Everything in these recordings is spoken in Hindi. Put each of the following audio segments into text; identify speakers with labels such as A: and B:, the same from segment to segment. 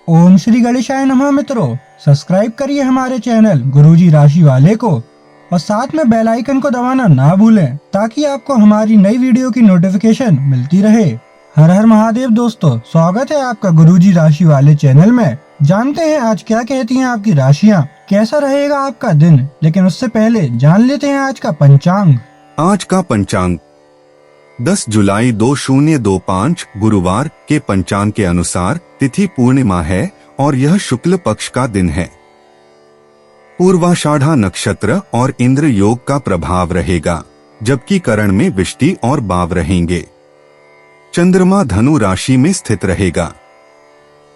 A: ओम श्री गणेशाय नमः। मित्रों, सब्सक्राइब करिए हमारे चैनल गुरुजी राशि वाले को और साथ में बेल आइकन को दबाना ना भूलें ताकि आपको हमारी नई वीडियो की नोटिफिकेशन मिलती रहे। हर हर महादेव दोस्तों, स्वागत है आपका गुरुजी राशि वाले चैनल में। जानते हैं आज क्या कहती हैं आपकी राशियां, कैसा रहेगा आपका दिन। लेकिन उससे पहले जान लेते हैं आज का पंचांग।
B: आज का पंचांग 10 जुलाई 2025 गुरुवार के पंचांग के अनुसार तिथि पूर्णिमा है और यह शुक्ल पक्ष का दिन है। पूर्वाषाढ़ा नक्षत्र और इंद्र योग का प्रभाव रहेगा, जबकि करण में विष्टि और बाव रहेंगे। चंद्रमा धनु राशि में स्थित रहेगा।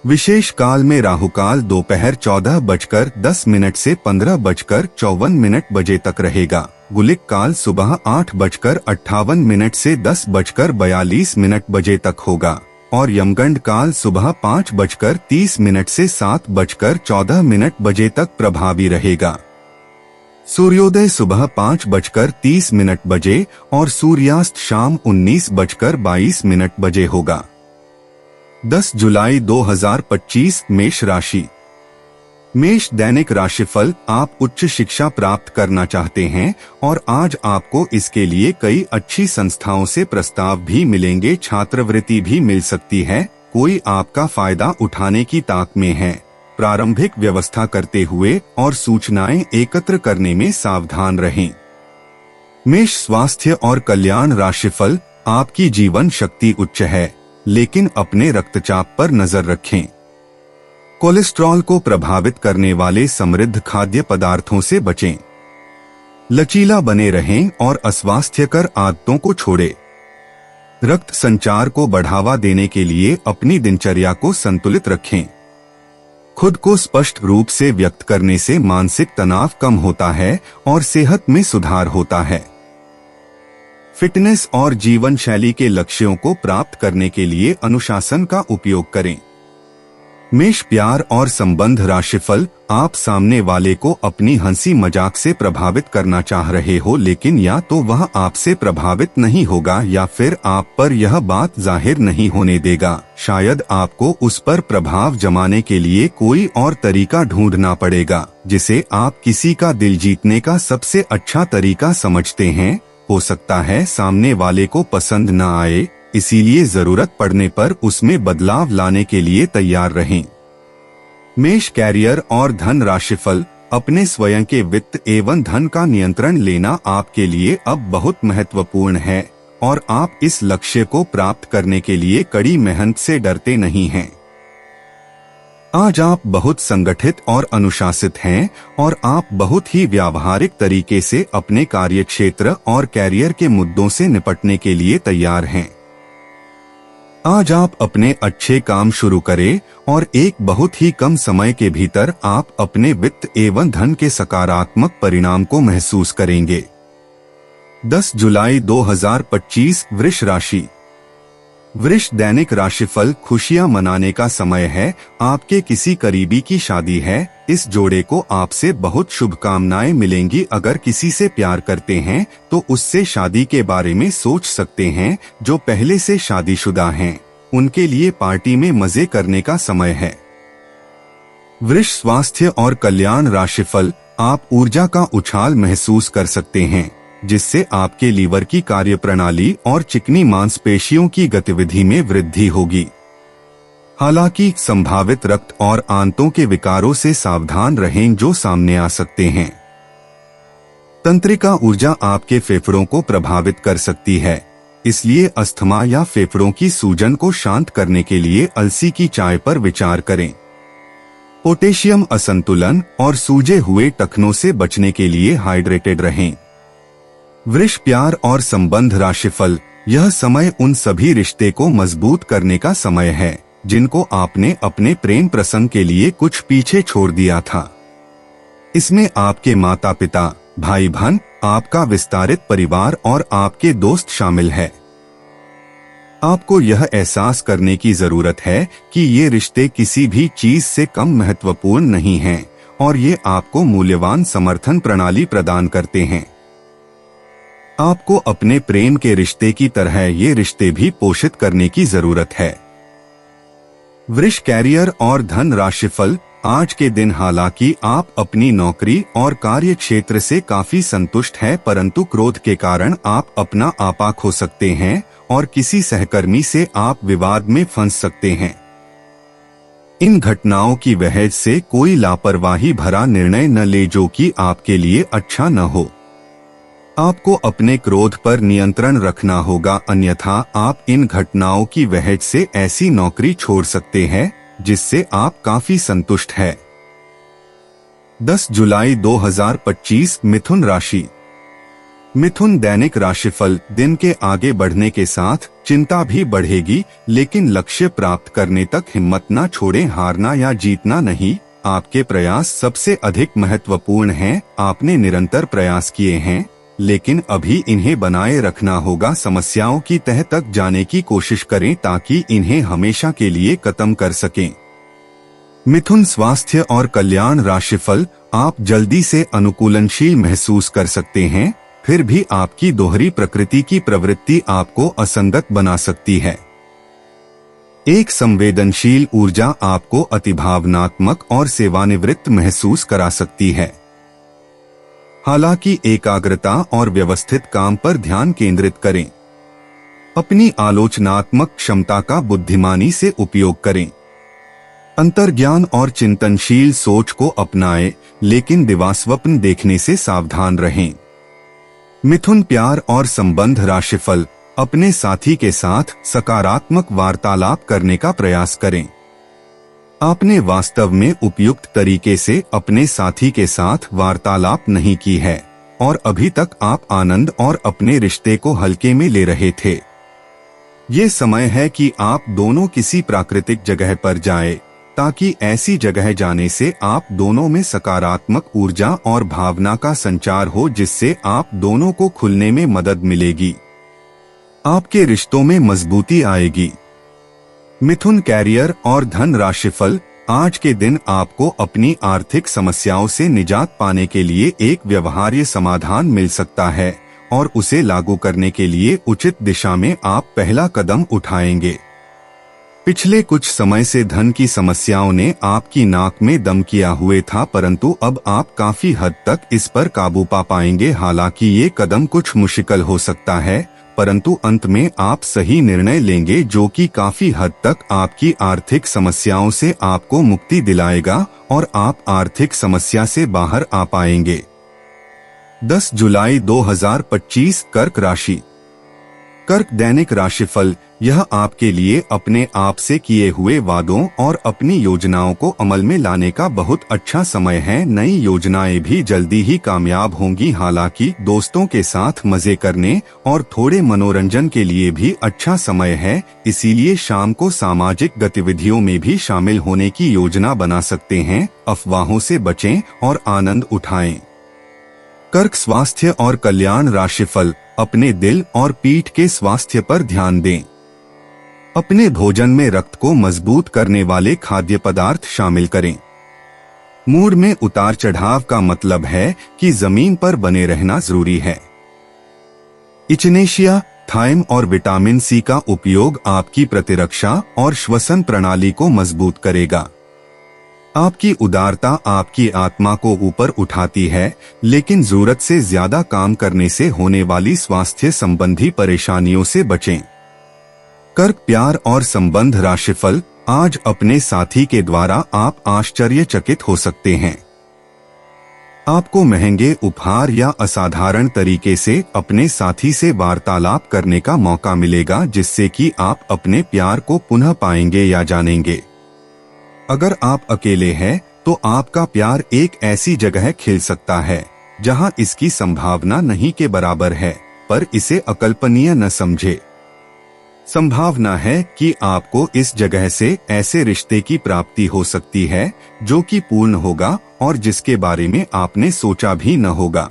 B: विशेष काल में राहुकाल दोपहर 14:10 से 15:54 बजे तक रहेगा। गुलिक काल सुबह 8:58 से 10:42 बजे तक होगा और यमगंड काल सुबह 5:30 से 7:14 बजे तक प्रभावी रहेगा। सूर्योदय सुबह 5:30 बजे और सूर्यास्त शाम 19:22 बजे होगा। 10 जुलाई 2025 मेष राशि। मेष दैनिक राशिफल। आप उच्च शिक्षा प्राप्त करना चाहते हैं और आज आपको इसके लिए कई अच्छी संस्थाओं से प्रस्ताव भी मिलेंगे। छात्रवृत्ति भी मिल सकती है। कोई आपका फायदा उठाने की ताक में है। प्रारंभिक व्यवस्था करते हुए और सूचनाएं एकत्र करने में सावधान रहें। मेष स्वास्थ्य और कल्याण राशिफल। आपकी जीवन शक्ति उच्च है, लेकिन अपने रक्तचाप पर नजर रखें। कोलेस्ट्रॉल को प्रभावित करने वाले समृद्ध खाद्य पदार्थों से बचें। लचीला बने रहें और अस्वास्थ्यकर आदतों को छोड़ें। रक्त संचार को बढ़ावा देने के लिए अपनी दिनचर्या को संतुलित रखें। खुद को स्पष्ट रूप से व्यक्त करने से मानसिक तनाव कम होता है और सेहत में सुधार होता है। फिटनेस और जीवन शैली के लक्ष्यों को प्राप्त करने के लिए अनुशासन का उपयोग करें। मेष प्यार और संबंध राशिफल। आप सामने वाले को अपनी हंसी मजाक से प्रभावित करना चाह रहे हो, लेकिन या तो वह आपसे प्रभावित नहीं होगा या फिर आप पर यह बात जाहिर नहीं होने देगा। शायद आपको उस पर प्रभाव जमाने के लिए कोई और तरीका ढूंढना पड़ेगा, जिसे आप किसी का दिल जीतने का सबसे अच्छा तरीका समझते हैं। हो सकता है सामने वाले को पसंद न आए, इसीलिए जरूरत पड़ने पर उसमें बदलाव लाने के लिए तैयार रहें। मेष कैरियर और धन राशिफल। अपने स्वयं के वित्त एवं धन का नियंत्रण लेना आपके लिए अब बहुत महत्वपूर्ण है और आप इस लक्ष्य को प्राप्त करने के लिए कड़ी मेहनत से डरते नहीं हैं। आज आप बहुत संगठित और अनुशासित हैं और आप बहुत ही व्यावहारिक तरीके से अपने कार्यक्षेत्र और कैरियर के मुद्दों से निपटने के लिए तैयार हैं। आज आप अपने अच्छे काम शुरू करें और एक बहुत ही कम समय के भीतर आप अपने वित्त एवं धन के सकारात्मक परिणाम को महसूस करेंगे। 10 जुलाई 2025 वृष राशि। वृष दैनिक राशिफल। खुशियां मनाने का समय है। आपके किसी करीबी की शादी है। इस जोड़े को आपसे बहुत शुभकामनाएं मिलेंगी। अगर किसी से प्यार करते हैं तो उससे शादी के बारे में सोच सकते हैं। जो पहले से शादीशुदा हैं, उनके लिए पार्टी में मजे करने का समय है। वृष स्वास्थ्य और कल्याण राशिफल। आप ऊर्जा का उछाल महसूस कर सकते हैं, जिससे आपके लीवर की कार्यप्रणाली और चिकनी मांसपेशियों की गतिविधि में वृद्धि होगी। हालांकि संभावित रक्त और आंतों के विकारों से सावधान रहें जो सामने आ सकते हैं। तंत्रिका ऊर्जा आपके फेफड़ों को प्रभावित कर सकती है, इसलिए अस्थमा या फेफड़ों की सूजन को शांत करने के लिए अलसी की चाय पर विचार करें। पोटेशियम असंतुलन और सूजे हुए टखनों से बचने के लिए हाइड्रेटेड रहें। वृष प्यार और संबंध राशिफल। यह समय उन सभी रिश्ते को मजबूत करने का समय है जिनको आपने अपने प्रेम प्रसंग के लिए कुछ पीछे छोड़ दिया था। इसमें आपके माता पिता, भाई बहन, आपका विस्तारित परिवार और आपके दोस्त शामिल है। आपको यह एहसास करने की जरूरत है कि ये रिश्ते किसी भी चीज से कम महत्वपूर्ण नहीं हैं और ये आपको मूल्यवान समर्थन प्रणाली प्रदान करते हैं। आपको अपने प्रेम के रिश्ते की तरह ये रिश्ते भी पोषित करने की जरूरत है। वृष कैरियर और धन राशिफल। आज के दिन हालांकि आप अपनी नौकरी और कार्य क्षेत्र से काफी संतुष्ट हैं, परंतु क्रोध के कारण आप अपना आपा खो सकते हैं और किसी सहकर्मी से आप विवाद में फंस सकते हैं। इन घटनाओं की वजह से कोई लापरवाही भरा निर्णय न ले जो कि आपके लिए अच्छा न हो। आपको अपने क्रोध पर नियंत्रण रखना होगा, अन्यथा आप इन घटनाओं की वजह से ऐसी नौकरी छोड़ सकते हैं जिससे आप काफी संतुष्ट हैं। 10 जुलाई 2025 मिथुन राशि। मिथुन दैनिक राशिफल। दिन के आगे बढ़ने के साथ चिंता भी बढ़ेगी, लेकिन लक्ष्य प्राप्त करने तक हिम्मत न छोड़ें। हारना या जीतना नहीं, आपके प्रयास सबसे अधिक महत्वपूर्ण हैं। आपने निरंतर प्रयास किए हैं, लेकिन अभी इन्हें बनाए रखना होगा। समस्याओं की तह तक जाने की कोशिश करें ताकि इन्हें हमेशा के लिए खत्म कर सकें। मिथुन स्वास्थ्य और कल्याण राशिफल। आप जल्दी से अनुकूलनशील महसूस कर सकते हैं, फिर भी आपकी दोहरी प्रकृति की प्रवृत्ति आपको असंगत बना सकती है। एक संवेदनशील ऊर्जा आपको अतिभावनात्मक और सेवानिवृत्त महसूस करा सकती है। हालांकि एकाग्रता और व्यवस्थित काम पर ध्यान केंद्रित करें। अपनी आलोचनात्मक क्षमता का बुद्धिमानी से उपयोग करें। अंतर्ज्ञान और चिंतनशील सोच को अपनाएं, लेकिन दिवास्वप्न देखने से सावधान रहें। मिथुन प्यार और संबंध राशिफल। अपने साथी के साथ सकारात्मक वार्तालाप करने का प्रयास करें। आपने वास्तव में उपयुक्त तरीके से अपने साथी के साथ वार्तालाप नहीं की है और अभी तक आप आनंद और अपने रिश्ते को हल्के में ले रहे थे। ये समय है कि आप दोनों किसी प्राकृतिक जगह पर जाएं, ताकि ऐसी जगह जाने से आप दोनों में सकारात्मक ऊर्जा और भावना का संचार हो, जिससे आप दोनों को खुलने में मदद मिलेगी। आपके रिश्तों में मजबूती आएगी। मिथुन कैरियर और धन राशिफल। आज के दिन आपको अपनी आर्थिक समस्याओं से निजात पाने के लिए एक व्यवहार्य समाधान मिल सकता है और उसे लागू करने के लिए उचित दिशा में आप पहला कदम उठाएंगे। पिछले कुछ समय से धन की समस्याओं ने आपकी नाक में दम किया हुए था, परंतु अब आप काफी हद तक इस पर काबू पा पाएंगे। हालांकि ये कदम कुछ मुश्किल हो सकता है, परंतु अंत में आप सही निर्णय लेंगे जो कि काफी हद तक आपकी आर्थिक समस्याओं से आपको मुक्ति दिलाएगा और आप आर्थिक समस्या से बाहर आ पाएंगे। 10 जुलाई 2025 कर्क राशि। कर्क दैनिक राशिफल। यह आपके लिए अपने आप से किए हुए वादों और अपनी योजनाओं को अमल में लाने का बहुत अच्छा समय है। नई योजनाएं भी जल्दी ही कामयाब होंगी। हालांकि दोस्तों के साथ मजे करने और थोड़े मनोरंजन के लिए भी अच्छा समय है, इसीलिए शाम को सामाजिक गतिविधियों में भी शामिल होने की योजना बना सकते हैं। अफवाहों से बचें और आनंद उठाएं। कर्क स्वास्थ्य और कल्याण राशिफल। अपने दिल और पीठ के स्वास्थ्य पर ध्यान दें। अपने भोजन में रक्त को मजबूत करने वाले खाद्य पदार्थ शामिल करें। मूड में उतार चढ़ाव का मतलब है कि जमीन पर बने रहना जरूरी है। इचनेशिया, थाइम और विटामिन सी का उपयोग आपकी प्रतिरक्षा और श्वसन प्रणाली को मजबूत करेगा। आपकी उदारता आपकी आत्मा को ऊपर उठाती है, लेकिन जरूरत से ज्यादा काम करने से होने वाली स्वास्थ्य संबंधी परेशानियों से बचें। कर्क प्यार और संबंध राशिफल। आज अपने साथी के द्वारा आप आश्चर्यचकित हो सकते हैं। आपको महंगे उपहार या असाधारण तरीके से अपने साथी से वार्तालाप करने का मौका मिलेगा, जिससे कि आप अपने प्यार को पुनः पाएंगे या जानेंगे। अगर आप अकेले हैं तो आपका प्यार एक ऐसी जगह खिल सकता है जहां इसकी संभावना नहीं के बराबर है, पर इसे अकल्पनीय न समझे। संभावना है कि आपको इस जगह से ऐसे रिश्ते की प्राप्ति हो सकती है जो कि पूर्ण होगा और जिसके बारे में आपने सोचा भी न होगा।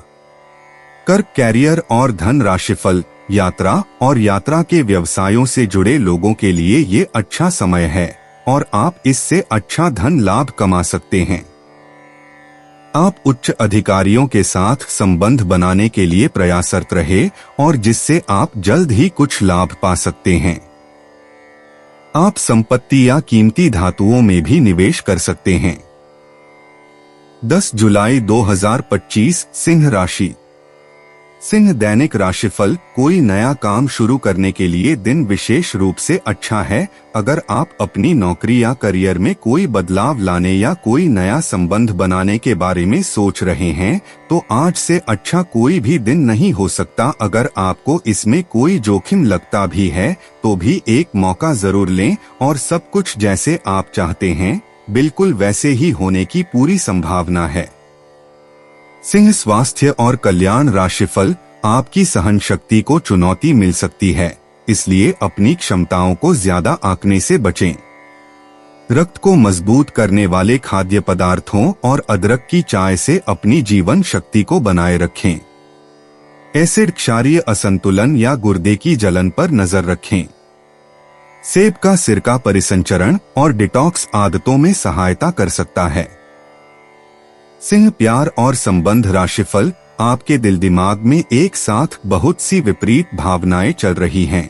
B: कर्क कैरियर और धन राशिफल। यात्रा और यात्रा के व्यवसायों से जुड़े लोगों के लिए ये अच्छा समय है और आप इससे अच्छा धन लाभ कमा सकते हैं। आप उच्च अधिकारियों के साथ संबंध बनाने के लिए प्रयासरत रहे और जिससे आप जल्द ही कुछ लाभ पा सकते हैं। आप संपत्ति या कीमती धातुओं में भी निवेश कर सकते हैं। 10 जुलाई 2025 सिंह राशि। सिंह दैनिक राशिफल। कोई नया काम शुरू करने के लिए दिन विशेष रूप से अच्छा है। अगर आप अपनी नौकरी या करियर में कोई बदलाव लाने या कोई नया संबंध बनाने के बारे में सोच रहे हैं तो आज से अच्छा कोई भी दिन नहीं हो सकता। अगर आपको इसमें कोई जोखिम लगता भी है तो भी एक मौका जरूर लें और सब कुछ जैसे आप चाहते हैं बिल्कुल वैसे ही होने की पूरी संभावना है। सिंह स्वास्थ्य और कल्याण राशिफल। आपकी सहन शक्ति को चुनौती मिल सकती है, इसलिए अपनी क्षमताओं को ज्यादा आंकने से बचें। रक्त को मजबूत करने वाले खाद्य पदार्थों और अदरक की चाय से अपनी जीवन शक्ति को बनाए रखें। एसिड क्षारीय असंतुलन या गुर्दे की जलन पर नजर रखें। सेब का सिरका परिसंचरण और डिटॉक्स आदतों में सहायता कर सकता है। सिंह प्यार और संबंध राशिफल। आपके दिल दिमाग में एक साथ बहुत सी विपरीत भावनाएं चल रही हैं।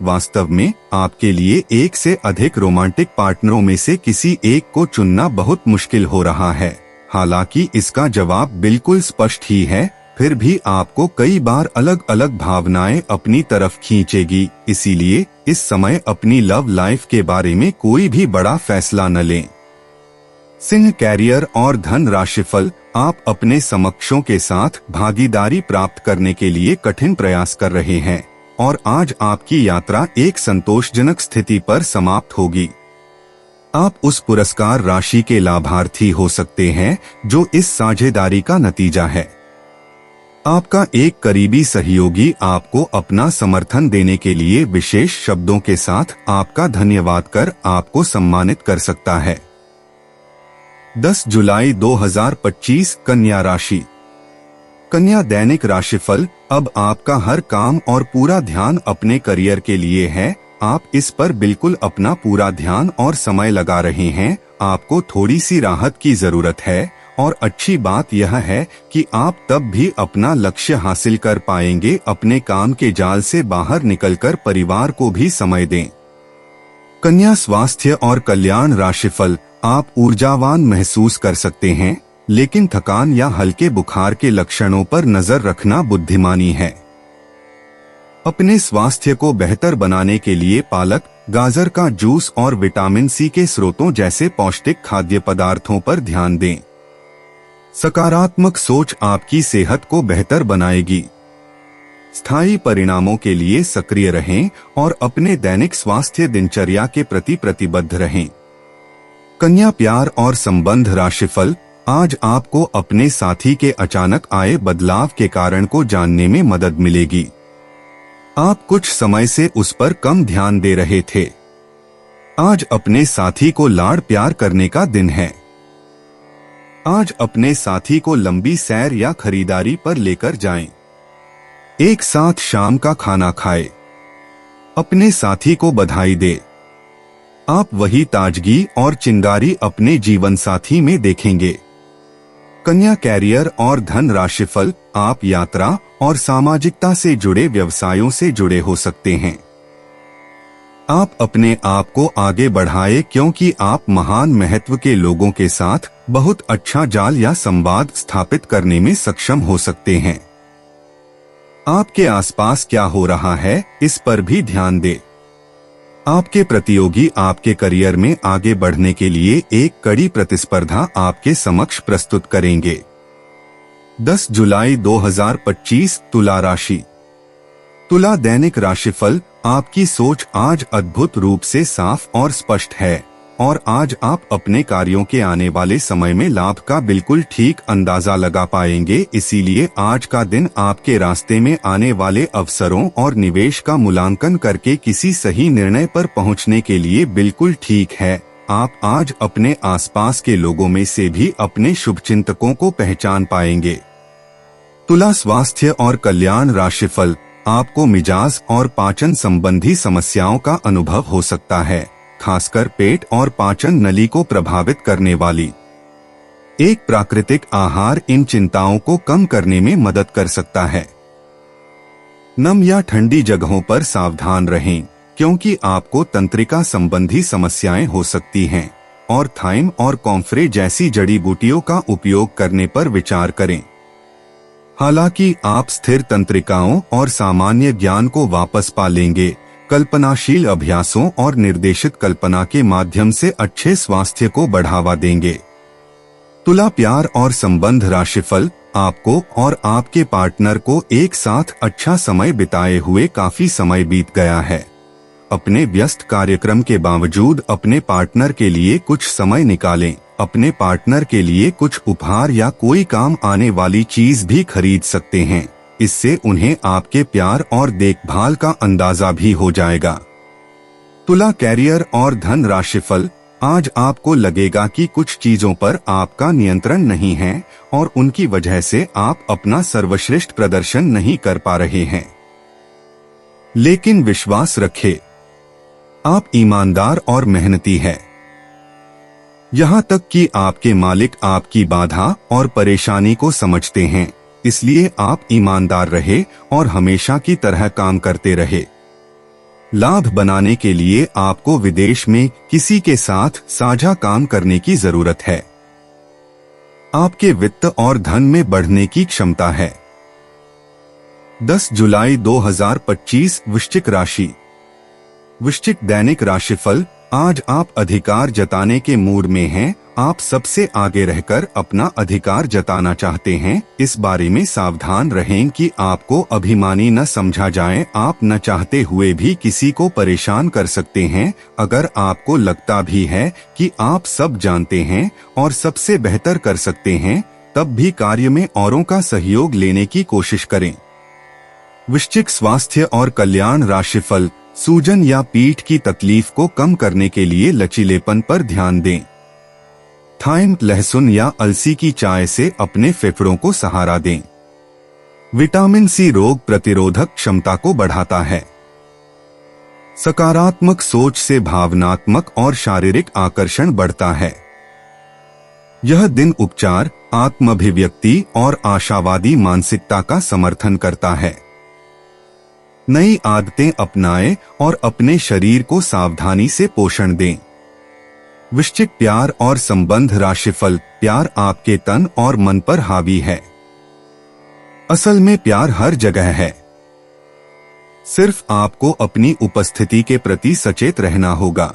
B: वास्तव में आपके लिए एक से अधिक रोमांटिक पार्टनरों में से किसी एक को चुनना बहुत मुश्किल हो रहा है। हालांकि इसका जवाब बिल्कुल स्पष्ट ही है, फिर भी आपको कई बार अलग अलग भावनाएं अपनी तरफ खींचेगी। इसीलिए इस समय अपनी लव लाइफ के बारे में कोई भी बड़ा फैसला न लें। सिंह कैरियर और धन राशिफल। आप अपने समकक्षों के साथ भागीदारी प्राप्त करने के लिए कठिन प्रयास कर रहे हैं और आज आपकी यात्रा एक संतोषजनक स्थिति पर समाप्त होगी। आप उस पुरस्कार राशि के लाभार्थी हो सकते हैं जो इस साझेदारी का नतीजा है। आपका एक करीबी सहयोगी आपको अपना समर्थन देने के लिए विशेष शब्दों के साथ आपका धन्यवाद कर आपको सम्मानित कर सकता है। 10 जुलाई 2025 कन्या राशि। कन्या दैनिक राशिफल। अब आपका हर काम और पूरा ध्यान अपने करियर के लिए है। आप इस पर बिल्कुल अपना पूरा ध्यान और समय लगा रहे हैं। आपको थोड़ी सी राहत की जरूरत है और अच्छी बात यह है कि आप तब भी अपना लक्ष्य हासिल कर पाएंगे। अपने काम के जाल से बाहर निकलकर परिवार को भी समय दें। कन्या स्वास्थ्य और कल्याण राशिफल। आप ऊर्जावान महसूस कर सकते हैं, लेकिन थकान या हल्के बुखार के लक्षणों पर नजर रखना बुद्धिमानी है। अपने स्वास्थ्य को बेहतर बनाने के लिए पालक, गाजर का जूस और विटामिन सी के स्रोतों जैसे पौष्टिक खाद्य पदार्थों पर ध्यान दें। सकारात्मक सोच आपकी सेहत को बेहतर बनाएगी। स्थायी परिणामों के लिए सक्रिय रहें और अपने दैनिक स्वास्थ्य दिनचर्या के प्रति प्रतिबद्ध रहें। कन्या प्यार और संबंध राशिफल। आज आपको अपने साथी के अचानक आए बदलाव के कारण को जानने में मदद मिलेगी। आप कुछ समय से उस पर कम ध्यान दे रहे थे। आज अपने साथी को लाड़ प्यार करने का दिन है। आज अपने साथी को लंबी सैर या खरीदारी पर लेकर जाएं। एक साथ शाम का खाना खाएं। अपने साथी को बधाई दें। आप वही ताजगी और चिंगारी अपने जीवन साथी में देखेंगे। कन्या कैरियर और धन राशिफल। आप यात्रा और सामाजिकता से जुड़े व्यवसायों से जुड़े हो सकते हैं। आप अपने आप को आगे बढ़ाएं क्योंकि आप महान महत्व के लोगों के साथ बहुत अच्छा जाल या संवाद स्थापित करने में सक्षम हो सकते हैं। आपके आसपास क्या हो रहा है इस पर भी ध्यान दें। आपके प्रतियोगी आपके करियर में आगे बढ़ने के लिए एक कड़ी प्रतिस्पर्धा आपके समक्ष प्रस्तुत करेंगे। 10 जुलाई 2025 तुला राशि। तुला दैनिक राशिफल। आपकी सोच आज अद्भुत रूप से साफ और स्पष्ट है और आज आप अपने कार्यों के आने वाले समय में लाभ का बिल्कुल ठीक अंदाजा लगा पाएंगे। इसीलिए आज का दिन आपके रास्ते में आने वाले अवसरों और निवेश का मूल्यांकन करके किसी सही निर्णय पर पहुंचने के लिए बिल्कुल ठीक है। आप आज अपने आसपास के लोगों में से भी अपने शुभचिंतकों को पहचान पाएंगे। तुला स्वास्थ्य और कल्याण राशिफल। आपको मिजाज और पाचन संबंधी समस्याओं का अनुभव हो सकता है, खासकर पेट और पाचन नली को प्रभावित करने वाली। एक प्राकृतिक आहार इन चिंताओं को कम करने में मदद कर सकता है। नम या ठंडी जगहों पर सावधान रहें क्योंकि आपको तंत्रिका संबंधी समस्याएं हो सकती हैं और थाइम और कॉम्फ्रे जैसी जड़ी बूटियों का उपयोग करने पर विचार करें। हालांकि आप स्थिर तंत्रिकाओं और सामान्य ज्ञान को वापस पा लेंगे, कल्पनाशील अभ्यासों और निर्देशित कल्पना के माध्यम से अच्छे स्वास्थ्य को बढ़ावा देंगे। तुला प्यार और संबंध राशिफल, आपको और आपके पार्टनर को एक साथ अच्छा समय बिताए हुए काफी समय बीत गया है। अपने व्यस्त कार्यक्रम के बावजूद अपने पार्टनर के लिए कुछ समय निकालें। अपने पार्टनर के लिए कुछ उपहार या कोई काम आने वाली चीज भी खरीद सकते हैं। इससे उन्हें आपके प्यार और देखभाल का अंदाजा भी हो जाएगा। तुला कैरियर और धन राशिफल, आज आपको लगेगा कि कुछ चीजों पर आपका नियंत्रण नहीं है और उनकी वजह से आप अपना सर्वश्रेष्ठ प्रदर्शन नहीं कर पा रहे हैं। लेकिन विश्वास रखें, आप ईमानदार और मेहनती हैं। यहाँ तक कि आपके मालिक आपकी बाधा और परेशानी को समझते हैं, इसलिए आप ईमानदार रहे और हमेशा की तरह काम करते रहे। लाभ बनाने के लिए आपको विदेश में किसी के साथ साझा काम करने की जरूरत है। आपके वित्त और धन में बढ़ने की क्षमता है। 10 जुलाई 2025 वृश्चिक राशि। वृश्चिक दैनिक राशिफल, आज आप अधिकार जताने के मूड में हैं। आप सबसे आगे रहकर अपना अधिकार जताना चाहते हैं। इस बारे में सावधान रहें कि आपको अभिमानी न समझा जाए। आप न चाहते हुए भी किसी को परेशान कर सकते हैं। अगर आपको लगता भी है कि आप सब जानते हैं और सबसे बेहतर कर सकते हैं, तब भी कार्य में औरों का सहयोग लेने की कोशिश करें। वृश्चिक स्वास्थ्य और कल्याण राशिफल, सूजन या पीठ की तकलीफ को कम करने के लिए लचीलेपन पर ध्यान दें। थाइम, लहसुन या अलसी की चाय से अपने फेफड़ों को सहारा दें। विटामिन सी रोग प्रतिरोधक क्षमता को बढ़ाता है। सकारात्मक सोच से भावनात्मक और शारीरिक आकर्षण बढ़ता है। यह दिन उपचार, आत्माभिव्यक्ति और आशावादी मानसिकता का समर्थन करता है। नई आदतें अपनाएं और अपने शरीर को सावधानी से पोषण दें। वृश्चिक प्यार और संबंध राशिफल, प्यार आपके तन और मन पर हावी है। असल में प्यार हर जगह है, सिर्फ आपको अपनी उपस्थिति के प्रति सचेत रहना होगा।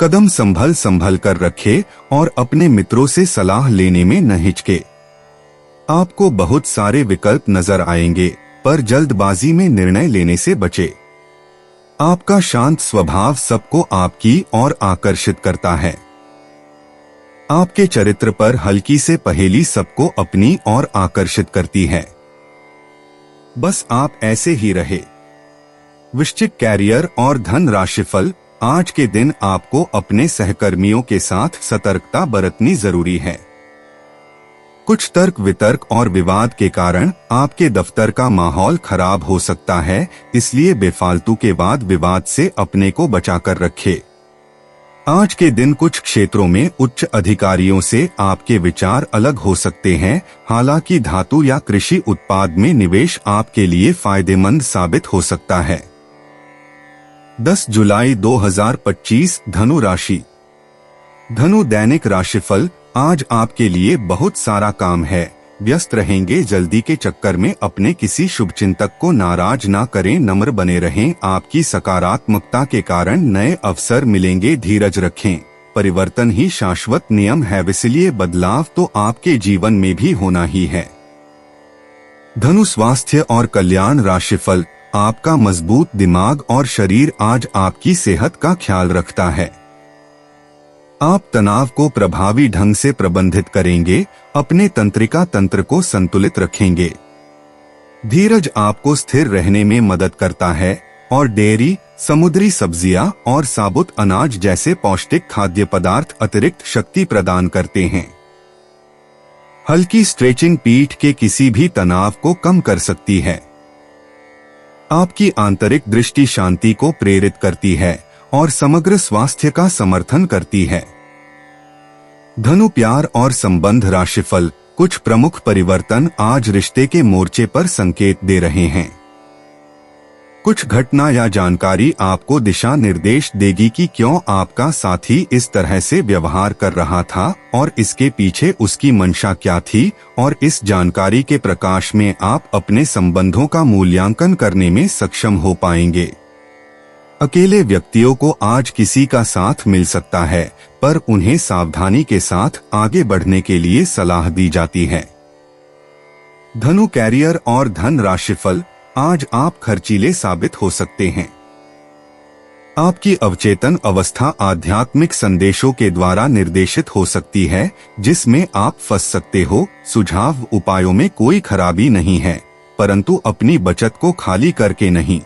B: कदम संभल कर रखें और अपने मित्रों से सलाह लेने में न हिचके। आपको बहुत सारे विकल्प नजर आएंगे, पर जल्दबाजी में निर्णय लेने से बचे। आपका शांत स्वभाव सबको आपकी ओर आकर्षित करता है। आपके चरित्र पर हल्की से पहेली सबको अपनी ओर आकर्षित करती है। बस आप ऐसे ही रहे। वृश्चिक कैरियर और धन राशिफल, आज के दिन आपको अपने सहकर्मियों के साथ सतर्कता बरतनी जरूरी है। कुछ तर्क वितर्क और विवाद के कारण आपके दफ्तर का माहौल खराब हो सकता है, इसलिए बेफालतू के वाद विवाद से अपने को बचाकर रखें। आज के दिन कुछ क्षेत्रों में उच्च अधिकारियों से आपके विचार अलग हो सकते हैं। हालांकि धातु या कृषि उत्पाद में निवेश आपके लिए फायदेमंद साबित हो सकता है। 10 जुलाई 2025 धनु राशि। धनु दैनिक राशिफल, आज आपके लिए बहुत सारा काम है। व्यस्त रहेंगे। जल्दी के चक्कर में अपने किसी शुभचिंतक को नाराज ना करें, नम्र बने रहें। आपकी सकारात्मकता के कारण नए अवसर मिलेंगे। धीरज रखें, परिवर्तन ही शाश्वत नियम है, इसलिए बदलाव तो आपके जीवन में भी होना ही है। धनु स्वास्थ्य और कल्याण राशिफल, आपका मजबूत दिमाग और शरीर आज आपकी सेहत का ख्याल रखता है। आप तनाव को प्रभावी ढंग से प्रबंधित करेंगे, अपने तंत्रिका तंत्र को संतुलित रखेंगे। धीरज आपको स्थिर रहने में मदद करता है और डेयरी, समुद्री सब्जियां और साबुत अनाज जैसे पौष्टिक खाद्य पदार्थ अतिरिक्त शक्ति प्रदान करते हैं। हल्की स्ट्रेचिंग पीठ के किसी भी तनाव को कम कर सकती है। आपकी आंतरिक दृष्टि शांति को प्रेरित करती है और समग्र स्वास्थ्य का समर्थन करती है। धनु प्यार और संबंध राशिफल, कुछ प्रमुख परिवर्तन आज रिश्ते के मोर्चे पर संकेत दे रहे हैं। कुछ घटना या जानकारी आपको दिशा निर्देश देगी कि क्यों आपका साथी इस तरह से व्यवहार कर रहा था और इसके पीछे उसकी मंशा क्या थी, और इस जानकारी के प्रकाश में आप अपने संबंधों का मूल्यांकन करने में सक्षम हो पाएंगे। अकेले व्यक्तियों को आज किसी का साथ मिल सकता है, पर उन्हें सावधानी के साथ आगे बढ़ने के लिए सलाह दी जाती है। धनु कैरियर और धन राशिफल। आज आप खर्चीले साबित हो सकते हैं। आपकी अवचेतन अवस्था आध्यात्मिक संदेशों के द्वारा निर्देशित हो सकती है, जिसमें आप फंस सकते हो। सुझाव: उपायों में कोई खराबी नहीं है, परंतु अपनी बचत को खाली करके नहीं।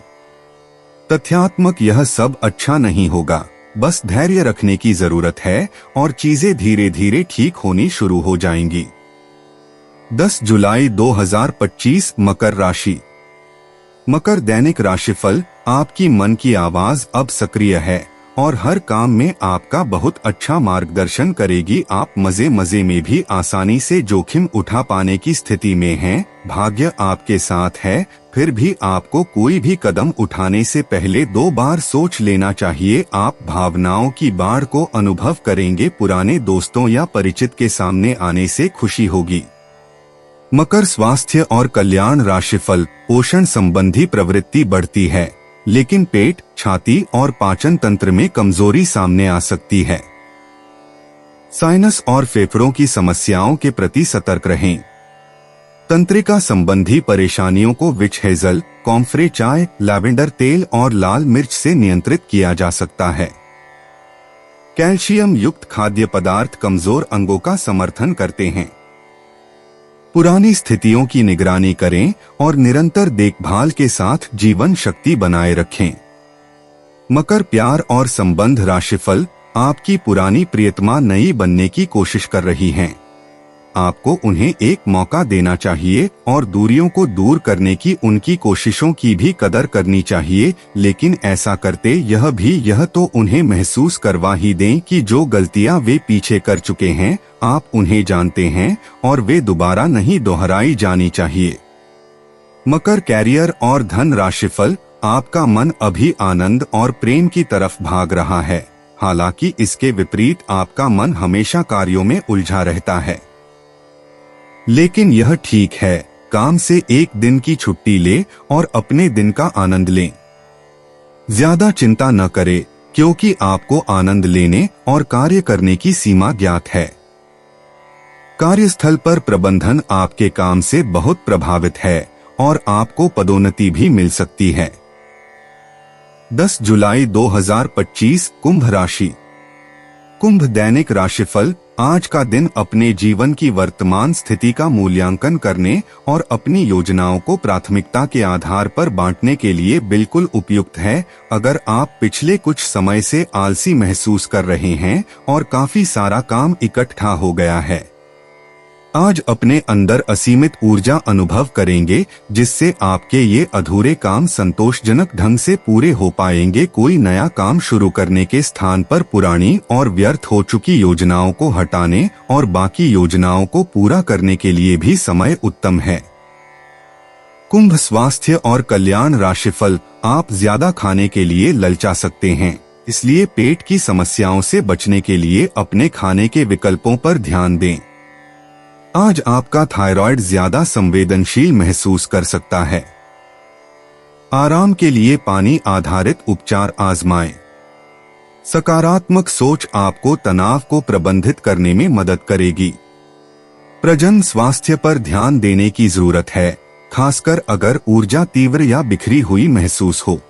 B: तथ्यात्मक: यह सब अच्छा नहीं होगा, बस धैर्य रखने की जरूरत है और चीजें धीरे धीरे ठीक होनी शुरू हो जाएंगी। 10 जुलाई 2025 मकर राशि। मकर दैनिक राशिफल। आपकी मन की आवाज अब सक्रिय है और हर काम में आपका बहुत अच्छा मार्गदर्शन करेगी। आप मजे मजे में भी आसानी से जोखिम उठा पाने की स्थिति में हैं। भाग्य आपके साथ है, फिर भी आपको कोई भी कदम उठाने से पहले 2 बार सोच लेना चाहिए। आप भावनाओं की बाढ़ को अनुभव करेंगे। पुराने दोस्तों या परिचित के सामने आने से खुशी होगी। मकर स्वास्थ्य और कल्याण राशिफल। पोषण संबंधी प्रवृत्ति बढ़ती है, लेकिन पेट, छाती और पाचन तंत्र में कमजोरी सामने आ सकती है। साइनस और फेफड़ों की समस्याओं के प्रति सतर्क रहें। तंत्रिका संबंधी परेशानियों को विच हेजल, कॉम्फ्रे चाय, लैवेंडर तेल और लाल मिर्च से नियंत्रित किया जा सकता है। कैल्शियम युक्त खाद्य पदार्थ कमजोर अंगों का समर्थन करते हैं। पुरानी स्थितियों की निगरानी करें और निरंतर देखभाल के साथ जीवन शक्ति बनाए रखें। मकर प्यार और संबंध राशिफल। आपकी पुरानी प्रियतमा नई बनने की कोशिश कर रही हैं। आपको उन्हें एक मौका देना चाहिए और दूरियों को दूर करने की उनकी कोशिशों की भी कदर करनी चाहिए, लेकिन ऐसा करते यह तो उन्हें महसूस करवा ही दें कि जो गलतियां वे पीछे कर चुके हैं, आप उन्हें जानते हैं और वे दोबारा नहीं दोहराई जानी चाहिए। मकर कैरियर और धन राशिफल। आपका मन अभी आनंद और प्रेम की तरफ भाग रहा है, हालांकि इसके विपरीत आपका मन हमेशा कार्यों में उलझा रहता है। लेकिन यह ठीक है, काम से एक दिन की छुट्टी ले और अपने दिन का आनंद लें। ज्यादा चिंता न करें, क्योंकि आपको आनंद लेने और कार्य करने की सीमा ज्ञात है। कार्यस्थल पर प्रबंधन आपके काम से बहुत प्रभावित है और आपको पदोन्नति भी मिल सकती है। 10 जुलाई 2025 कुंभ राशि। कुंभ दैनिक राशिफल। आज का दिन अपने जीवन की वर्तमान स्थिति का मूल्यांकन करने और अपनी योजनाओं को प्राथमिकता के आधार पर बांटने के लिए बिल्कुल उपयुक्त है। अगर आप पिछले कुछ समय से आलसी महसूस कर रहे हैं और काफी सारा काम इकट्ठा हो गया है, आज अपने अंदर असीमित ऊर्जा अनुभव करेंगे, जिससे आपके ये अधूरे काम संतोषजनक ढंग से पूरे हो पाएंगे। कोई नया काम शुरू करने के स्थान पर पुरानी और व्यर्थ हो चुकी योजनाओं को हटाने और बाकी योजनाओं को पूरा करने के लिए भी समय उत्तम है। कुंभ स्वास्थ्य और कल्याण राशिफल। आप ज्यादा खाने के लिए ललचा सकते हैं, इसलिए पेट की समस्याओं से बचने के लिए अपने खाने के विकल्पों पर ध्यान दें। आज आपका थायराइड ज्यादा संवेदनशील महसूस कर सकता है। आराम के लिए पानी आधारित उपचार आजमाएं। सकारात्मक सोच आपको तनाव को प्रबंधित करने में मदद करेगी। प्रजनन स्वास्थ्य पर ध्यान देने की जरूरत है, खासकर अगर ऊर्जा तीव्र या बिखरी हुई महसूस हो।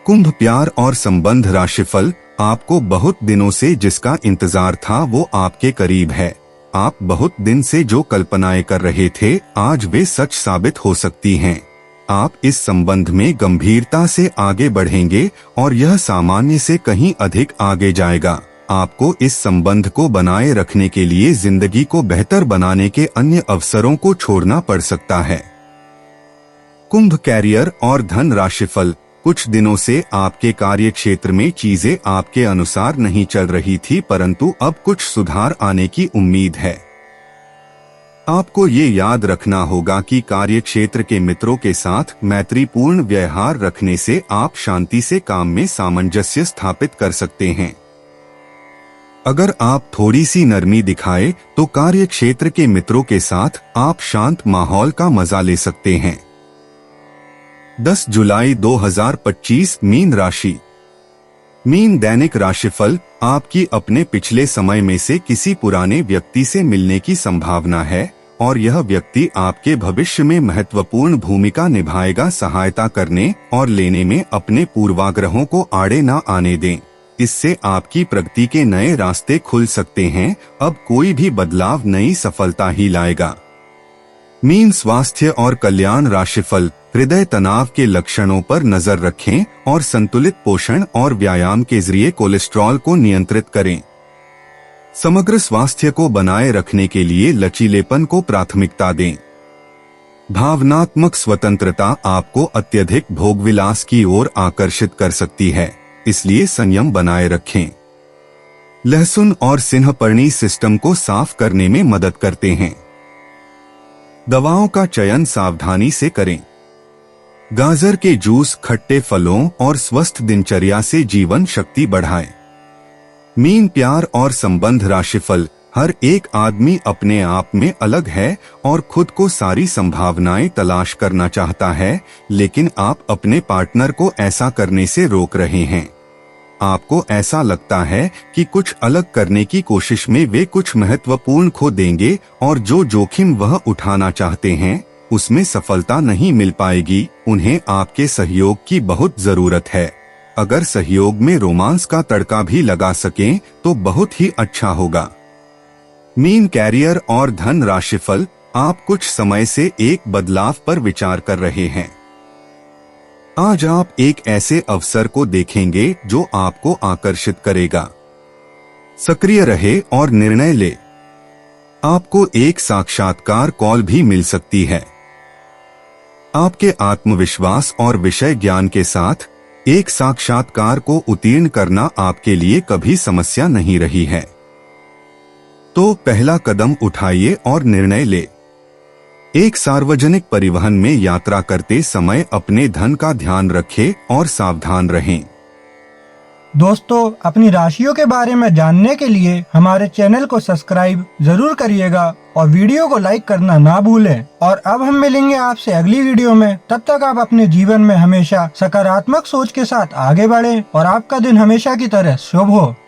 B: कुंभ प्यार और संबंध राशिफल। आपको बहुत दिनों से जिसका इंतजार था वो आपके करीब है। आप बहुत दिन से जो कल्पनाएं कर रहे थे, आज वे सच साबित हो सकती हैं। आप इस संबंध में गंभीरता से आगे बढ़ेंगे और यह सामान्य से कहीं अधिक आगे जाएगा। आपको इस संबंध को बनाए रखने के लिए जिंदगी को बेहतर बनाने के अन्य अवसरों को छोड़ना पड़ सकता है। कुंभ कैरियर और धन राशिफल। कुछ दिनों से आपके कार्य क्षेत्र में चीजें आपके अनुसार नहीं चल रही थी, परंतु अब कुछ सुधार आने की उम्मीद है। आपको ये याद रखना होगा कि कार्य क्षेत्र के मित्रों के साथ मैत्रीपूर्ण व्यवहार रखने से आप शांति से काम में सामंजस्य स्थापित कर सकते हैं। अगर आप थोड़ी सी नरमी दिखाए तो कार्य क्षेत्र के मित्रों के साथ आप शांत माहौल का मजा ले सकते हैं। 10 जुलाई 2025 मीन राशि। मीन दैनिक राशिफल। आपकी अपने पिछले समय में से किसी पुराने व्यक्ति से मिलने की संभावना है और यह व्यक्ति आपके भविष्य में महत्वपूर्ण भूमिका निभाएगा। सहायता करने और लेने में अपने पूर्वाग्रहों को आड़े न आने दें, इससे आपकी प्रगति के नए रास्ते खुल सकते हैं। अब कोई भी बदलाव नई सफलता ही लाएगा। मीन स्वास्थ्य और कल्याण राशिफल। हृदय तनाव के लक्षणों पर नजर रखें और संतुलित पोषण और व्यायाम के जरिए कोलेस्ट्रॉल को नियंत्रित करें। समग्र स्वास्थ्य को बनाए रखने के लिए लचीलेपन को प्राथमिकता दें। भावनात्मक स्वतंत्रता आपको अत्यधिक भोगविलास की ओर आकर्षित कर सकती है, इसलिए संयम बनाए रखें। लहसुन और सिंहपर्णी सिस्टम को साफ करने में मदद करते हैं। दवाओं का चयन सावधानी से करें। गाजर के जूस, खट्टे फलों और स्वस्थ दिनचर्या से जीवन शक्ति बढ़ाएं। मीन प्यार और संबंध राशिफल। हर एक आदमी अपने आप में अलग है और खुद को सारी संभावनाएं तलाश करना चाहता है, लेकिन आप अपने पार्टनर को ऐसा करने से रोक रहे हैं। आपको ऐसा लगता है कि कुछ अलग करने की कोशिश में वे कुछ महत्वपूर्ण खो देंगे और जो जोखिम वह उठाना चाहते हैं उसमें सफलता नहीं मिल पाएगी। उन्हें आपके सहयोग की बहुत जरूरत है। अगर सहयोग में रोमांस का तड़का भी लगा सकें तो बहुत ही अच्छा होगा। मीन कैरियर और धन राशिफल। आप कुछ समय से एक बदलाव पर विचार कर रहे हैं। आज आप एक ऐसे अवसर को देखेंगे जो आपको आकर्षित करेगा। सक्रिय रहे और निर्णय ले। आपको एक साक्षात्कार कॉल भी मिल सकती है। आपके आत्मविश्वास और विषय ज्ञान के साथ एक साक्षात्कार को उत्तीर्ण करना आपके लिए कभी समस्या नहीं रही है। तो पहला कदम उठाइए और निर्णय ले। एक सार्वजनिक परिवहन में यात्रा करते समय अपने धन का ध्यान रखें और सावधान रहें।
A: दोस्तों, अपनी राशियों के बारे में जानने के लिए हमारे चैनल को सब्सक्राइब जरूर करिएगा और वीडियो को लाइक करना ना भूलें। और अब हम मिलेंगे आपसे अगली वीडियो में। तब तक आप अपने जीवन में हमेशा सकारात्मक सोच के साथ आगे बढ़ें और आपका दिन हमेशा की तरह शुभ हो।